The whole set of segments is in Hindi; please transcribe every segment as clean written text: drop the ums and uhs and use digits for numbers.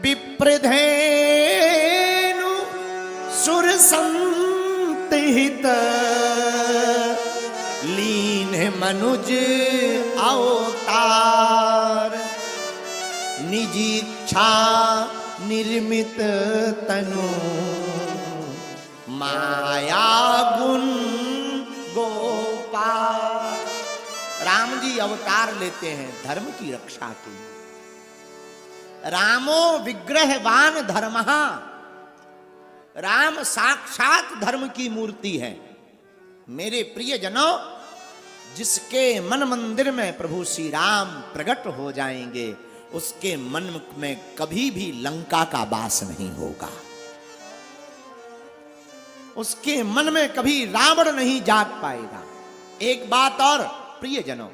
विप्रधेनु सुर संतिहित लीन मनुज अवतार निजी इच्छा निर्मित तनु माया गुण गोपाल। राम जी अवतार लेते हैं धर्म की रक्षा के लिए। रामो विग्रहवान धर्मः, राम साक्षात धर्म की मूर्ति है। मेरे प्रियजनों, जिसके मन मंदिर में प्रभु श्री राम प्रकट हो जाएंगे उसके मन में कभी भी लंका का वास नहीं होगा, उसके मन में कभी रावण नहीं जाग पाएगा। एक बात और प्रियजनों,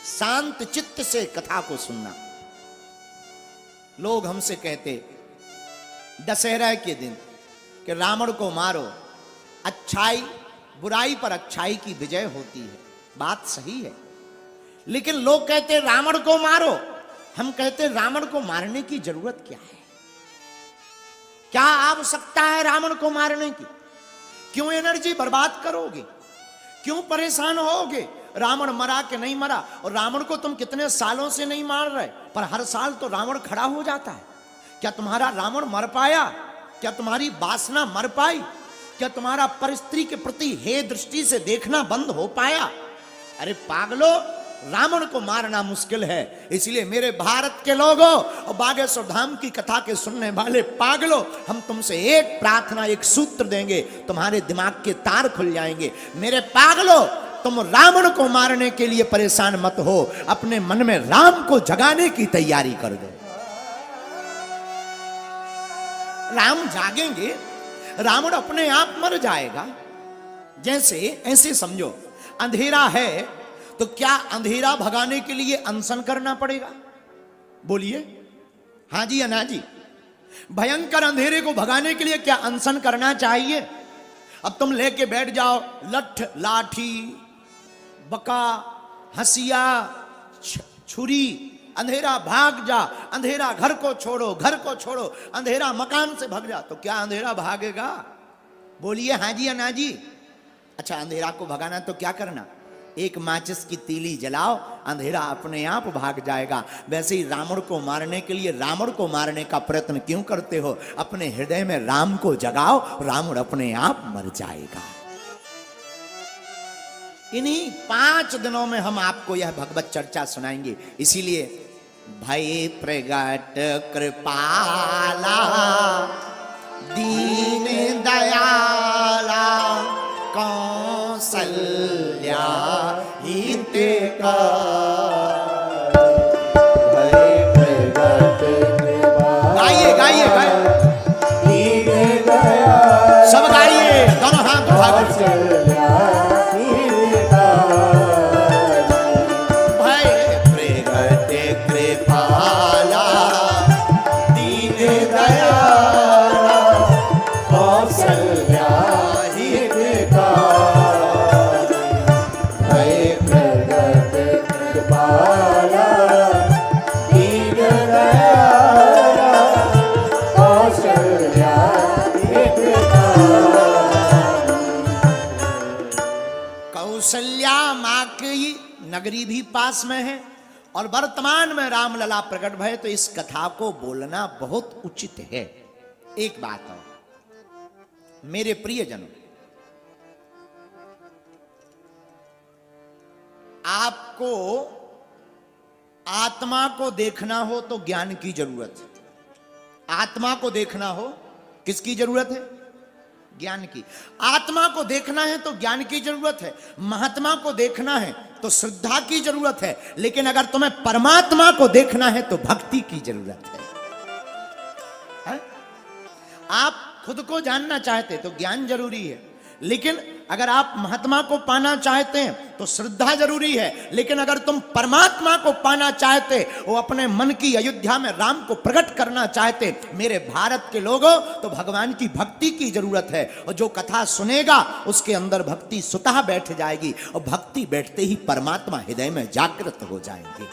शांत चित्त से कथा को सुनना। लोग हमसे कहते दशहरा के दिन कि रावण को मारो, अच्छाई बुराई पर अच्छाई की विजय होती है। बात सही है, लेकिन लोग कहते रावण को मारो। हम कहते रावण को मारने की जरूरत क्या है? क्या आवश्यकता है रावण को मारने की? क्यों एनर्जी बर्बाद करोगे? क्यों परेशान होगे? रावण मरा कि नहीं मरा, और रावण को तुम कितने सालों से नहीं मार रहे, पर हर साल तो रावण खड़ा हो जाता है। क्या तुम्हारा रावण मर पाया? क्या तुम्हारी वासना मर पाई? क्या तुम्हारा परस्त्री के प्रति हे दृष्टि से देखना बंद हो पाया? अरे पागलो, रावण को मारना मुश्किल है। इसलिए मेरे भारत के लोगों और बागेश्वर धाम की कथा के सुनने वाले पागलों, हम तुमसे एक प्रार्थना, एक सूत्र देंगे, तुम्हारे दिमाग के तार खुल जाएंगे। मेरे पागलों, तुम रावण को मारने के लिए परेशान मत हो, अपने मन में राम को जगाने की तैयारी कर दो। राम जागेंगे, रावण अपने आप मर जाएगा। जैसे ऐसे समझो, अंधेरा है तो क्या अंधेरा भगाने के लिए अनशन करना पड़ेगा? बोलिए हाँ जी या ना जी। भयंकर अंधेरे को भगाने के लिए क्या अनशन करना चाहिए? अब तुम लेके बैठ जाओ लठ लाठी बका हंसिया छुरी, अंधेरा भाग जा, अंधेरा घर को छोड़ो, घर को छोड़ो, अंधेरा मकान से भाग जा, तो क्या अंधेरा भागेगा? बोलिए हाँ जी या ना जी। अच्छा, अंधेरा को भगाना तो क्या करना? एक माचिस की तीली जलाओ, अंधेरा अपने आप भाग जाएगा। वैसे ही रावण को मारने के लिए रावण को मारने का प्रयत्न क्यों करते हो? अपने हृदय में राम को जगाओ, रावण अपने आप मर जाएगा। इन्हीं 5 दिनों में हम आपको यह भगवत चर्चा सुनाएंगे। इसीलिए भय प्रगट कृपाला दीन दयाला कौसल्या हितका भय प्रगट कृपाला। गाइए गाइए गाइए, सब गाइए, दोनों हाथ उठाकर। कौशल्या माँ की नगरी भी पास में है और वर्तमान में रामलला प्रकट भय, तो इस कथा को बोलना बहुत उचित है। एक बात और मेरे प्रियजनों, आपको आत्मा को देखना हो तो ज्ञान की जरूरत है। आत्मा को देखना हो, किसकी जरूरत है? ज्ञान की। आत्मा को देखना है तो ज्ञान की जरूरत है, महात्मा को देखना है तो श्रद्धा की जरूरत है, लेकिन अगर तुम्हें परमात्मा को देखना है तो भक्ति की जरूरत है? आप खुद को जानना चाहते तो ज्ञान जरूरी है, लेकिन अगर आप महात्मा को पाना चाहते हैं तो श्रद्धा जरूरी है, लेकिन अगर तुम परमात्मा को पाना चाहते, वो अपने मन की अयोध्या में राम को प्रकट करना चाहते, मेरे भारत के लोगों, तो भगवान की भक्ति की जरूरत है। और जो कथा सुनेगा उसके अंदर भक्ति स्वतः बैठ जाएगी, और भक्ति बैठते ही परमात्मा हृदय में जागृत हो जाएंगे।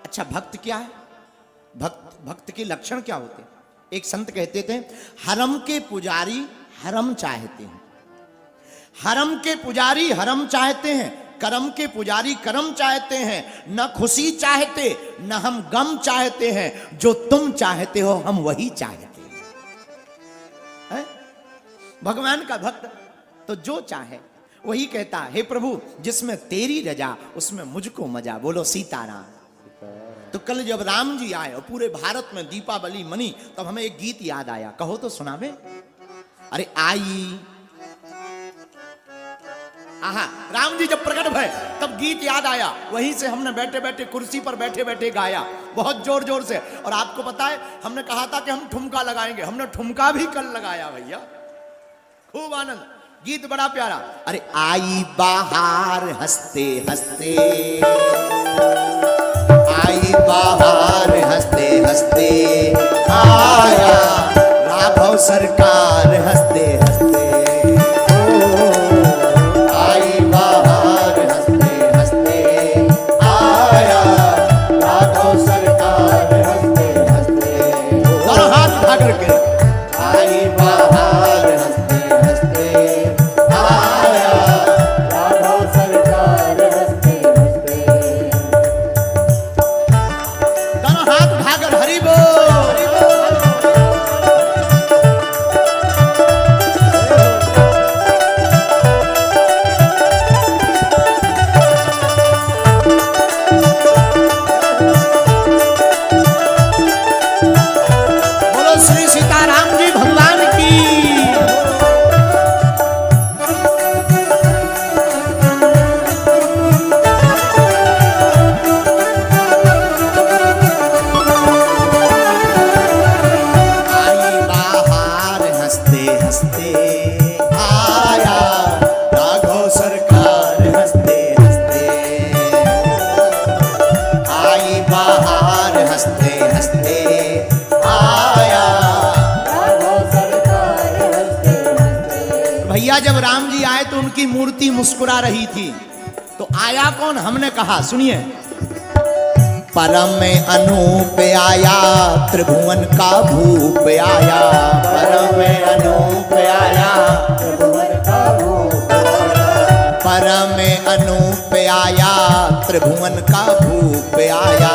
अच्छा, भक्त क्या है? भक्त के लक्षण क्या होते हैं? एक संत कहते थे, हरम के पुजारी हरम चाहते हैं, हरम के पुजारी हरम चाहते हैं, करम के पुजारी करम चाहते हैं, न खुशी चाहते न हम गम चाहते हैं, जो तुम चाहते हो हम वही चाहते हैं। भगवान का भक्त तो जो चाहे वही कहता, हे प्रभु जिसमें तेरी रजा उसमें मुझको मजा। बोलो सीताराम। तो कल जब राम जी आए और पूरे भारत में दीपावली मनी, तब हमें एक गीत याद आया, कहो तो सुनावे। अरे आई आहा, राम जी जब प्रकट भय तब गीत याद आया, वहीं से हमने बैठे बैठे कुर्सी पर बैठे बैठे गाया बहुत जोर जोर से। और आपको पता है हमने कहा था कि हम ठुमका लगाएंगे, हमने ठुमका भी कल लगाया भैया, खूब आनंद। गीत बड़ा प्यारा। अरे आई बाहर हंसते हंसते, आई बाहर हंसते हंसते, आया राघव सरकार हंसते हंसते। आई बाहर हंसते हंसते, आया राघव सरकार हंसते हंसते। और हाथ उठा करके आई बाहर हंसते हंसते, आया राघव सरकार हंसते हंसते। दोनों हाथ उठाकर हरि बोल। बोलो श्री सीताराम जी भगवान की। आई बाहर हंसते हंसते, आया राघव सरकार हंसते हंसते। आई बाहर हंसते हंसते, आया राघव सरकार हंसते हंसते। भैया जब राम जी आए तो उनकी मूर्ति मुस्कुरा रही थी, तो आया कौन? हमने कहा सुनिए, परम में अनूप आया त्रिभुवन का भूप आया, परम में अनूप आया त्रिभुवन का भूप आया, परम में अनूप आया त्रिभुवन का भूप आया,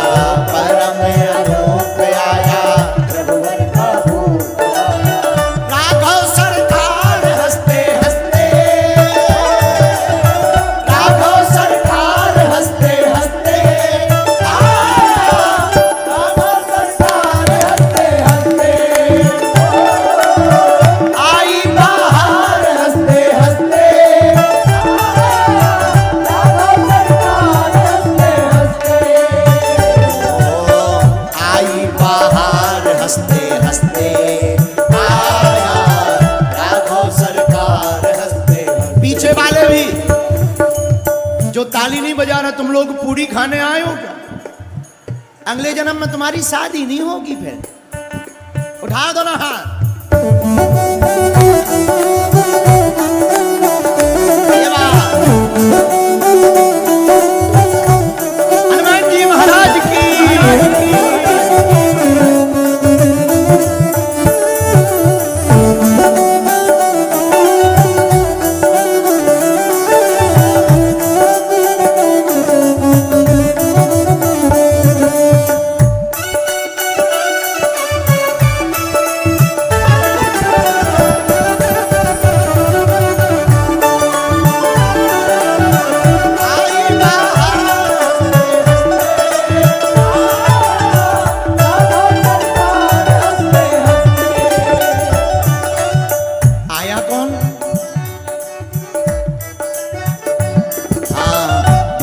परम में अनूप आया त्रिभुवन का भूप आया। राघव सरकार हंसते हंसते, राघव सरकार हंसते हंसते, आई बाहर हंसते हंसते, राघव सरकार हंसते हंसते। आई बाहर हंसते हंसते, आया राघव सरकार हंसते। पीछे वाले भी जो ताली नहीं बजा रहे, तुम लोग पूरी खाने आए हो क्या? अगले जन्म में तुम्हारी शादी नहीं होगी फिर। उठा दो ना हाथ। हनुमान जी महाराज की।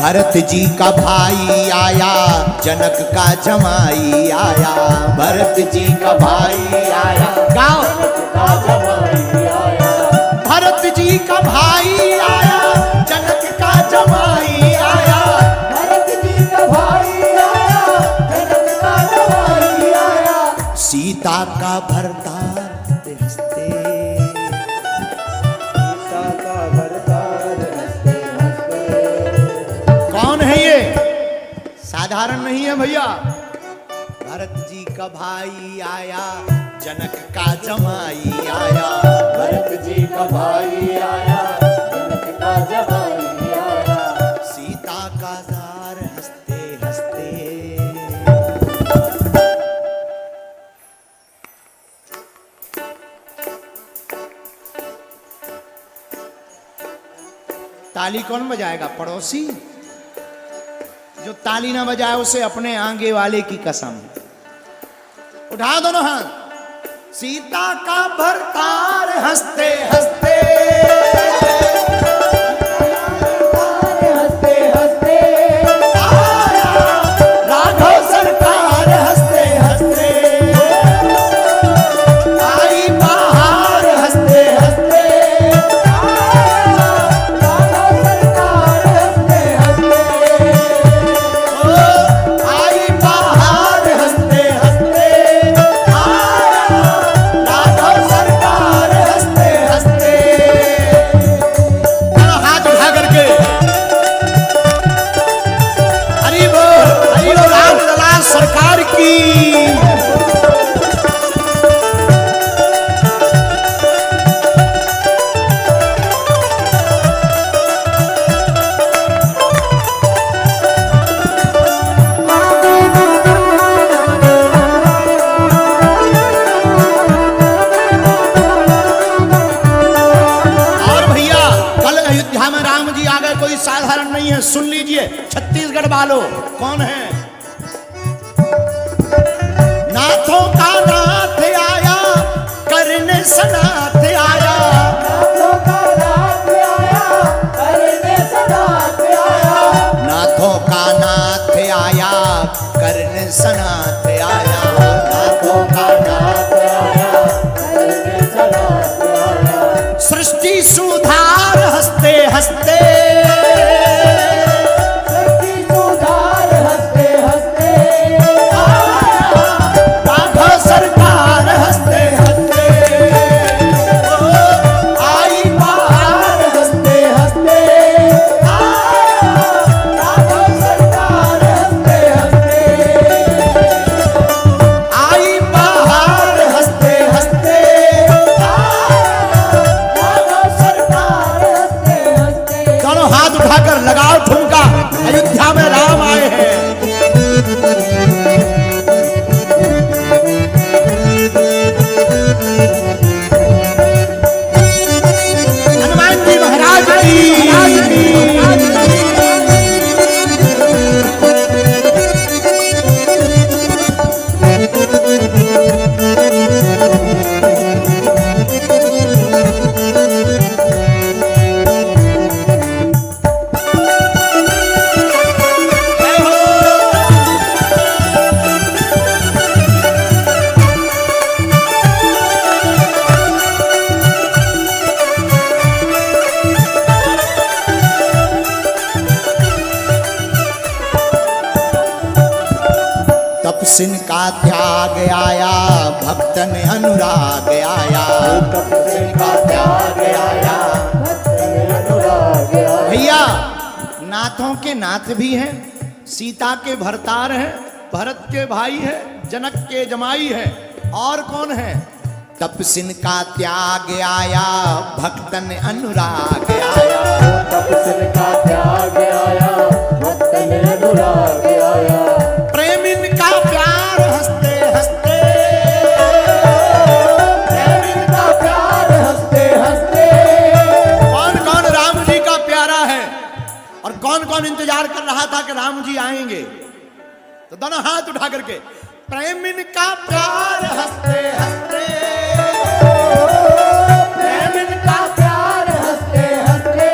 भरत जी का भाई आया, जनक का जमाई आया, भरत जी का भाई आया, गाओ का जमाई आया, भरत जी का भाई आया, जनक का जमाई आया, भरत जी का भाई आया, जनक का जमाई आया। सीता का भरतार हंसते हंसते, सीता का भरतार हंसते हंसते। कौन है ये? साधारण नहीं है भैया, भरत जी का भाई आया, जनक का जमाई आया। भरत जी का भाई आया, जनक का जमाई आया। सीता का दार हंसते हंसते। ताली कौन बजाएगा? पड़ोसी। जो ताली ना बजाए उसे अपने आगे वाले की कसम। उठा दोनों हाथ। सीता का भरतार हंसते हंसते, हंसते हंसते आया राघव सरकार हंसते हंसते। आई बहार हंसते हंसते, आया राघव सरकार हंसते हंसते। ओ आई बहार हंसते हंसते, आया राघव सरकार हंसते हंसते। हाथ उठा करके हरि बोल राम लला सरकार की। और भैया कल अयोध्या में राम जी आ गए, कोई साधारण नहीं है। सुन लीजिए छत्तीसगढ़ वालों, कौन है? नाथों का नाथ आया, करने सनाथ आया। नाथों का नाथ आया, करने सनाथ आया। नाथों का नाथ आया, करने सनाथ आया। नाथों का नाथ आया, करने सनाथ आया। सृष्टि सुधार हंसते हंसते, सृष्टि सुधार हंसते हंसते। आया राघव सरकार हंसते हंसते। ओ, आई बहार हंसते हंसते, आया राघव सरकार हंसते हंसते। आई बहार हंसते हंसते, आया राघव सरकार हंसते हंसते। दोनों हाथ उठाकर लगाओ ठुमका, अयोध्या में राम आए हैं। हनुमान जी महाराज की। तपसिन का त्याग आया, भक्तन अनुराग आया। तपस्या का त्याग आया, भक्तन अनुराग आया। भैया नाथों के नाथ भी हैं, सीता के भरतार हैं, भरत के भाई है, जनक के जमाई है, और कौन है? तपसिन का त्याग आया, भक्तन अनुराग आया। तपस्या का त्याग आया, भक्तन अनुराग आया। प्रेमिन का प्यार हंसते हंसते, प्रेमिन का प्यार हंसते हंसते। कौन कौन राम जी का प्यारा है और कौन कौन इंतजार कर रहा था कि राम जी आएंगे? तो दोनों हाथ उठा करके प्रेमिन का प्यार हंसते हंसते, प्रेमिन का प्यार हंसते हंसते।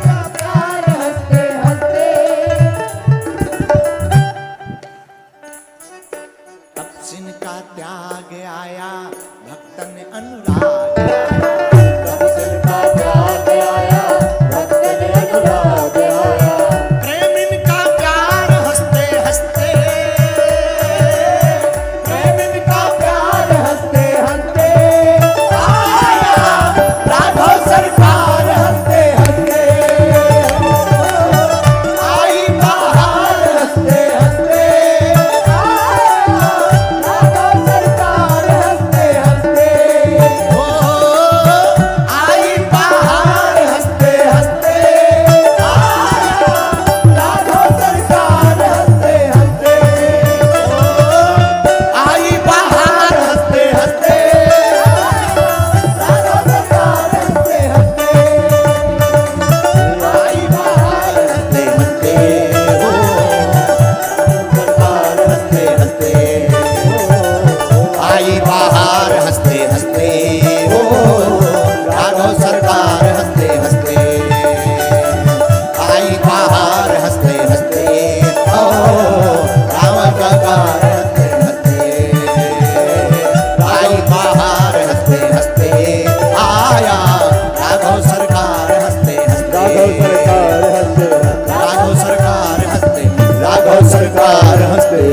का प्यार हंसते हंसते। तपसिन का त्याग आया, भक्तन अनुराग आया। तपस्या का त्याग आया, भक्तन अनुराग आया। प्रेमिन का प्यार हंसते हंसते, प्रेमिन का प्यार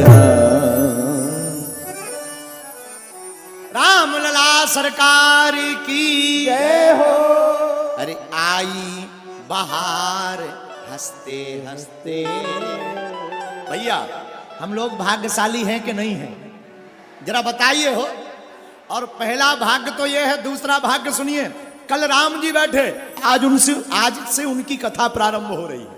हाँ। राम लला सरकार की जय हो। अरे आई बहार हंसते हंसते। भैया हम लोग भाग्यशाली हैं कि नहीं हैं, जरा बताइए हो। और पहला भाग्य तो ये है, दूसरा भाग्य सुनिए। कल राम जी बैठे, आज से उनकी कथा प्रारंभ हो रही है।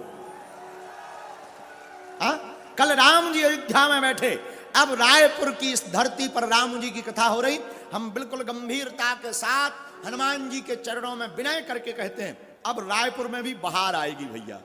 कल राम जी अयोध्या में बैठे, अब रायपुर की इस धरती पर राम जी की कथा हो रही। हम बिल्कुल गंभीरता के साथ हनुमान जी के चरणों में विनय करके कहते हैं, अब रायपुर में भी बहार आएगी भैया।